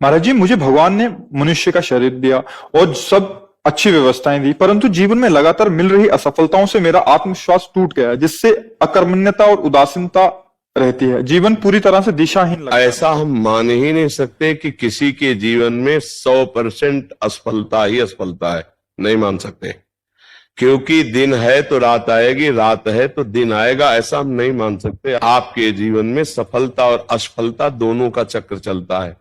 महाराज जी, मुझे भगवान ने मनुष्य का शरीर दिया और सब अच्छी व्यवस्थाएं दी, परंतु जीवन में लगातार मिल रही असफलताओं से मेरा आत्मविश्वास टूट गया है, जिससे अकर्मण्यता और उदासीनता रहती है। जीवन पूरी तरह से दिशाहीन लगता है। ऐसा हम मान ही नहीं सकते कि किसी के जीवन में 100% असफलता ही असफलता है, नहीं मान सकते। क्योंकि दिन है तो रात आएगी, रात है तो दिन आएगा, ऐसा हम नहीं मान सकते। आपके जीवन में सफलता और असफलता दोनों का चक्र चलता है,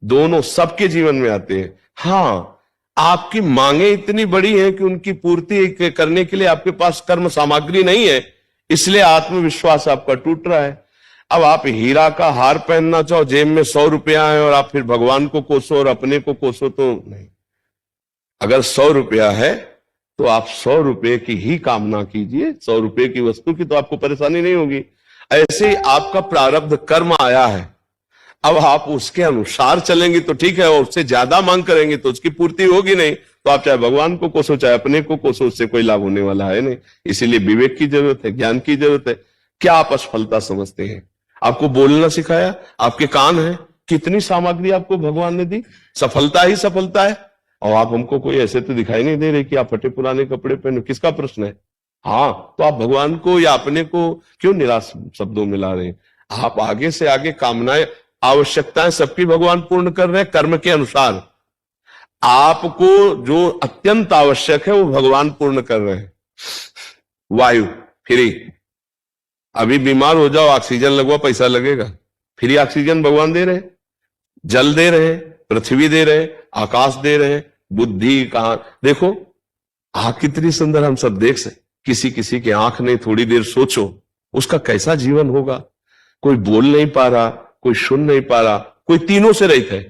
दोनों सबके जीवन में आते हैं। हाँ, आपकी मांगे इतनी बड़ी हैं कि उनकी पूर्ति करने के लिए आपके पास कर्म सामग्री नहीं है, इसलिए आत्मविश्वास आपका टूट रहा है। अब आप हीरा का हार पहनना चाहो, जेब में 100 रुपया है और आप फिर भगवान को कोसो और अपने को कोसो, तो नहीं। अगर 100 रुपया है तो आप 100 रुपए की ही कामना कीजिए, 100 रुपए की वस्तु की तो आपको परेशानी नहीं होगी। ऐसे ही आपका प्रारब्ध कर्म आया है, अब आप उसके अनुसार चलेंगे तो ठीक है, और उससे ज्यादा मांग करेंगे तो उसकी पूर्ति होगी नहीं, तो आप चाहे भगवान को कोसो चाहे अपने को कोसो, उससे कोई लाभ होने वाला है नहीं। इसीलिए विवेक की जरूरत है, ज्ञान की जरूरत है। क्या आप असफलता समझते हैं? आपको बोलना सिखाया, आपके कान है, कितनी सामग्री आपको भगवान ने दी, सफलता ही सफलता है। और आप हमको कोई ऐसे तो दिखाई नहीं दे रहे कि आप फटे पुराने कपड़े पहने, किसका प्रश्न है? हाँ, तो आप भगवान को या अपने को क्यों निराश शब्दों में ला रहे हैं? आप आगे से आगे कामनाएं, आवश्यकताएं सबकी भगवान पूर्ण कर रहे हैं कर्म के अनुसार। आपको जो अत्यंत आवश्यक है वो भगवान पूर्ण कर रहे हैं। वायु फ्री, अभी बीमार हो जाओ, ऑक्सीजन लगवा, पैसा लगेगा, फ्री ऑक्सीजन भगवान दे रहे, जल दे रहे, पृथ्वी दे रहे, आकाश दे रहे, बुद्धि कहां देखो, आंख कितनी सुंदर हम सब देख सकते। किसी किसी की आंख नहीं, थोड़ी देर सोचो उसका कैसा जीवन होगा। कोई बोल नहीं पा रहा, कोई सुन नहीं पा रहा, कोई तीनों से रहित है,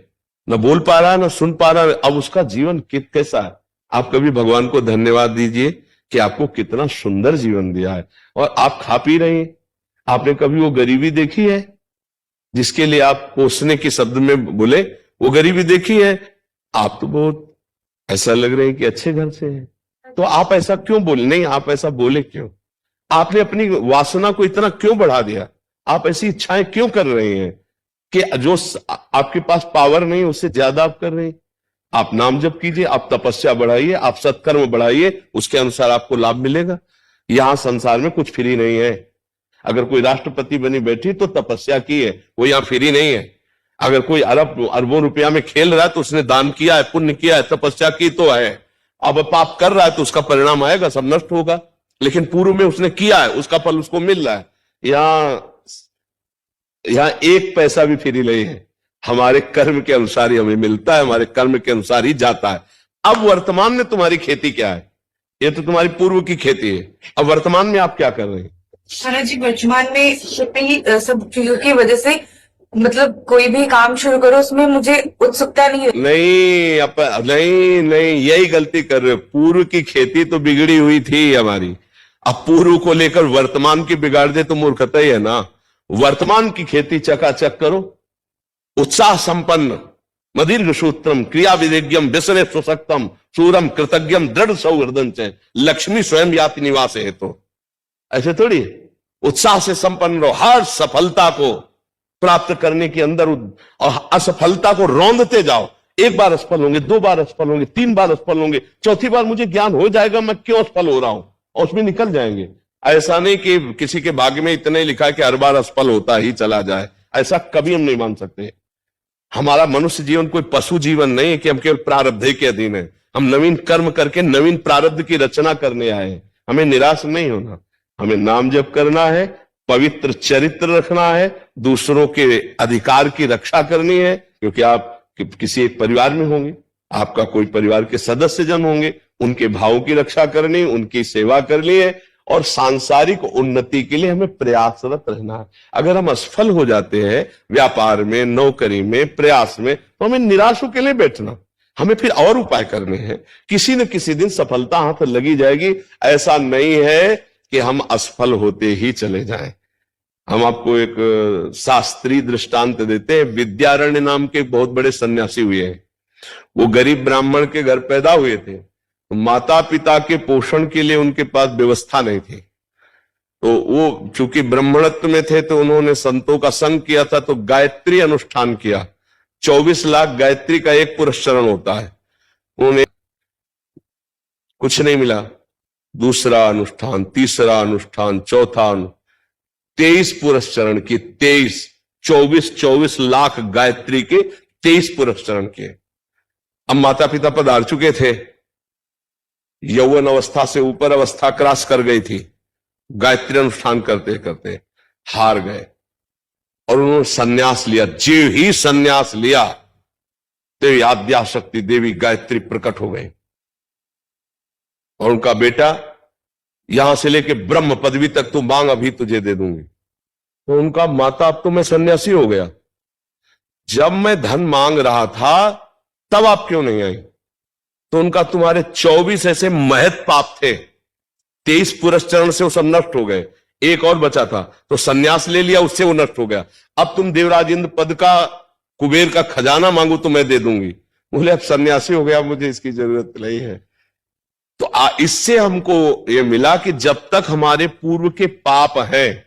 न बोल पा रहा न सुन पा रहा, अब उसका जीवन कैसा है? आप कभी भगवान को धन्यवाद दीजिए कि आपको कितना सुंदर जीवन दिया है और आप खा पी रहे हैं। आपने कभी वो गरीबी देखी है जिसके लिए आप कोसने के शब्द में बोले? वो गरीबी देखी है? आप तो बहुत ऐसा लग रहे हैं कि अच्छे घर से हैं, तो आप ऐसा क्यों बोले? नहीं, आप ऐसा बोले क्यों? आपने अपनी वासना को इतना क्यों बढ़ा दिया? आप ऐसी इच्छाएं क्यों कर रहे हैं कि जो आपके पास पावर नहीं उससे ज्यादा आप कर रहे हैं? आप नाम जप कीजिए, आप तपस्या बढ़ाइए, आप सत्कर्म बढ़ाइए, उसके अनुसार आपको लाभ मिलेगा। यहां संसार में कुछ फ्री नहीं है। अगर कोई राष्ट्रपति बनी बैठी तो तपस्या की है, वो यहां फ्री नहीं है। अगर कोई अरबों रुपया में खेल रहा है तो उसने दान किया है, पुण्य किया है, तपस्या की तो है। अब पाप कर रहा है तो उसका परिणाम आएगा, सब नष्ट होगा। लेकिन पूर्व में उसने किया है, उसका फल उसको मिल रहा है। यहां एक पैसा भी फ्री नहीं है, हमारे कर्म के अनुसार ही हमें मिलता है, हमारे कर्म के अनुसार ही जाता है। अब वर्तमान में तुम्हारी खेती क्या है? ये तो तुम्हारी पूर्व की खेती है। अब वर्तमान में आप क्या कर रहे हैं? महाराज जी, वर्तमान में इतनी सब चीजों की वजह से मतलब कोई भी काम शुरू करो उसमें मुझे उत्सुकता नहीं है। नहीं नहीं, यही गलती कर रहे हो। पूर्व की खेती तो बिगड़ी हुई थी हमारी, अब पूर्व को लेकर वर्तमान की बिगाड़ दे तो मूर्खता ही है ना। वर्तमान की खेती चकाचक करो, उत्साह संपन्न, मदीर्घ सूत्रम, क्रिया विवेज्ञम, व्यसने सुशक्तम, सूरम कृतज्ञम, दृढ़ सौहृदं च, लक्ष्मी स्वयं याति निवास है। तो ऐसे थोड़ी, उत्साह से संपन्न रहो, हर सफलता को प्राप्त करने के अंदर और असफलता को रौंदते जाओ। एक बार असफल होंगे, 2 बार असफल होंगे, 3 बार असफल होंगे, चौथी बार मुझे ज्ञान हो जाएगा मैं क्यों असफल हो रहा हूं, और उसमें निकल जाएंगे। ऐसा नहीं कि किसी के भाग्य में इतने लिखा है कि हर बार असफल होता ही चला जाए, ऐसा कभी हम नहीं मान सकते। हमारा मनुष्य जीवन कोई पशु जीवन नहीं है कि हम केवल प्रारब्ध के अधीन है। हम नवीन कर्म करके नवीन प्रारब्ध की रचना करने आए हैं। हमें निराश नहीं होना, हमें नाम जप करना है, पवित्र चरित्र रखना है, दूसरों के अधिकार की रक्षा करनी है। क्योंकि आप किसी एक परिवार में होंगे, आपका कोई परिवार के सदस्य जन होंगे, उनके भावों की रक्षा करनी, उनकी सेवा करनी है, और सांसारिक उन्नति के लिए हमें प्रयासरत रहना है। अगर हम असफल हो जाते हैं व्यापार में, नौकरी में, प्रयास में, तो हमें निराश होकर नहीं बैठना, हमें फिर और उपाय करने हैं। किसी न किसी दिन सफलता हाथ लगी जाएगी। ऐसा नहीं है कि हम असफल होते ही चले जाएं। हम आपको एक शास्त्रीय दृष्टांत देते हैं। विद्यारण्य नाम के बहुत बड़े सन्यासी हुए हैं। वो गरीब ब्राह्मण के घर पैदा हुए थे, माता पिता के पोषण के लिए उनके पास व्यवस्था नहीं थी, तो वो चूंकि ब्राह्मणत्व में थे तो उन्होंने संतों का संग किया था, तो गायत्री अनुष्ठान किया। 24 लाख गायत्री का एक पुरस्चरण होता है। उन्हें कुछ नहीं मिला। दूसरा अनुष्ठान, तीसरा अनुष्ठान, चौथा 23 पुरस्चरण की, 24 लाख गायत्री के 23 पुरस्चरण के। अब माता पिता पधार चुके थे, यौवन अवस्था से ऊपर अवस्था क्रॉस कर गई थी, गायत्री अनुष्ठान करते करते हार गए और उन्होंने सन्यास लिया। जीव ही सन्यास लिया, देवी आद्याशक्ति देवी गायत्री प्रकट हो गई और उनका बेटा, यहां से लेके ब्रह्म पदवी तक तू मांग, अभी तुझे दे दूंगी। तो उनका माता, अब तो मैं सन्यासी हो गया, जब मैं धन मांग रहा था तब आप क्यों नहीं आई? तो उनका, तुम्हारे 24 ऐसे महत पाप थे, 23 पुरस्चरण से वो सब नष्ट हो गए, एक और बचा था तो सन्यास ले लिया, उससे वो नष्ट हो गया। अब तुम देवराज इंद्र पद का, कुबेर का खजाना मांगो तो मैं दे दूंगी। बोले अब सन्यासी हो गया, मुझे इसकी जरूरत नहीं है। तो इससे हमको ये मिला कि जब तक हमारे पूर्व के पाप हैं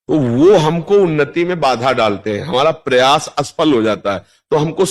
तो वो हमको उन्नति में बाधा डालते हैं, हमारा प्रयास असफल हो जाता है। तो हमको